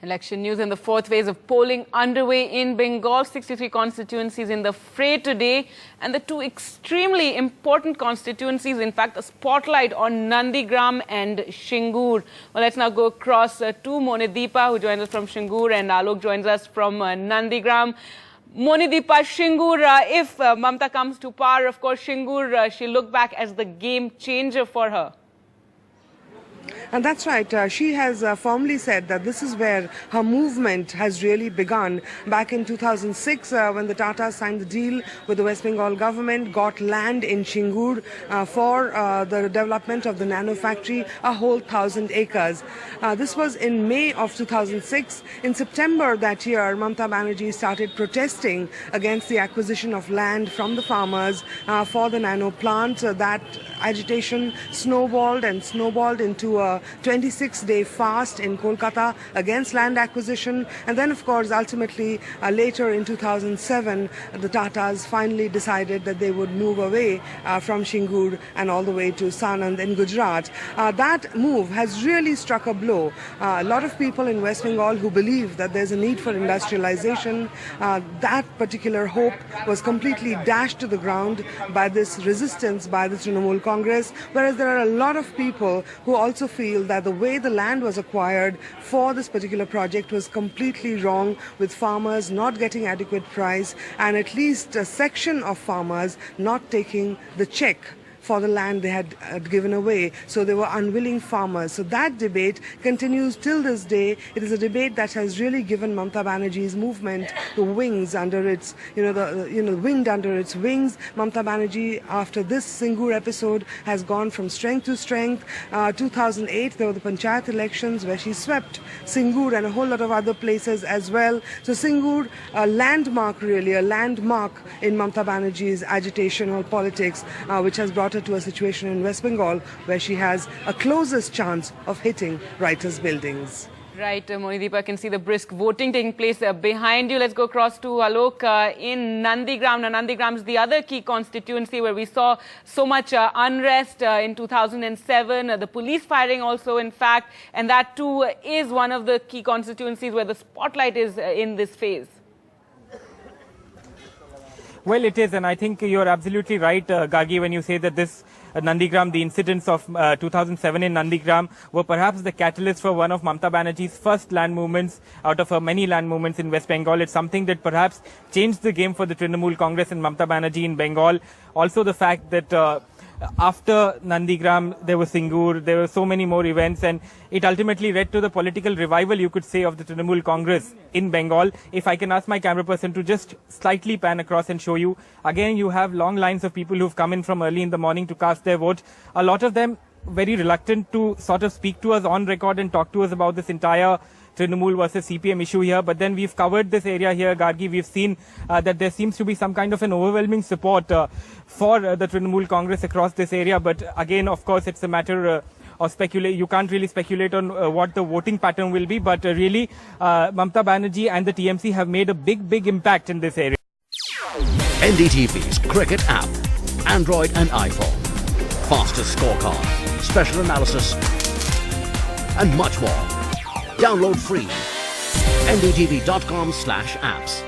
Election news in the fourth phase of polling underway in Bengal. 63 constituencies in the fray today, and the two extremely important constituencies, in fact, the spotlight on Nandigram and Singur. Well, let's now go across to Monideepa, who joins us from Singur, and Alok joins us from Nandigram. Monideepa, Singur, if Mamta comes to power, of course, Singur, she'll look back as the game changer for her. And that's right. She has firmly said that this is where her movement has really begun. Back in 2006, when the Tatas signed the deal with the West Bengal government, got land in Singur for the development of the nano factory, a whole 1,000 acres. This was in May of 2006. In September that year, Mamta Banerjee started protesting against the acquisition of land from the farmers for the nano plant. That agitation snowballed into a 26-day fast in Kolkata against land acquisition. And then, of course, ultimately, later in 2007, the Tatas finally decided that they would move away from Singur and all the way to Sanand in Gujarat. That move has really struck a blow. A lot of people in West Bengal who believe that there's a need for industrialization, that particular hope was completely dashed to the ground by this resistance by the Trinamool Congress, whereas there are a lot of people who also feel that the way the land was acquired for this particular project was completely wrong, with farmers not getting adequate price and at least a section of farmers not taking the check for the land they had given away. So they were unwilling farmers. So that debate continues till this day. It is a debate that has really given Mamta Banerjee's movement the wings under its, wind under its wings. Mamta Banerjee, after this Singur episode, has gone from strength to strength. 2008, there were the Panchayat elections where she swept Singur and a whole lot of other places as well. So Singur, a landmark really, a landmark in Mamta Banerjee's agitational politics, which has brought her to a situation in West Bengal where she has a closest chance of hitting writers' buildings. Right, Monideepa, I can see the brisk voting taking place behind you. Let's go across to Alok in Nandigram. Now, Nandigram is the other key constituency where we saw so much unrest in 2007, the police firing also, in fact, and that too is one of the key constituencies where the spotlight is in this phase. Well, it is, and I think you're absolutely right, Gargi, when you say that this Nandigram, the incidents of 2007 in Nandigram were perhaps the catalyst for one of Mamta Banerjee's first land movements out of her many land movements in West Bengal. It's something that perhaps changed the game for the Trinamool Congress and Mamta Banerjee in Bengal. Also the fact that after Nandigram, there was Singur, there were so many more events, and it ultimately led to the political revival, you could say, of the Trinamool Congress in Bengal. If I can ask my camera person to just slightly pan across and show you. Again, you have long lines of people who've come in from early in the morning to cast their vote. A lot of them very reluctant to sort of speak to us on record and talk to us about this entire Trinamool versus CPM issue here. But then we've covered this area here, Gargi. We've seen that there seems to be some kind of an overwhelming support for the Trinamool Congress across this area. But again, of course, it's a matter of speculate. You can't really speculate on what the voting pattern will be. But really, Mamta Banerjee and the TMC have made a big impact in this area. NDTV's cricket app, Android and iPhone. Fastest scorecard, special analysis, and much more. Download free. ndtv.com/apps.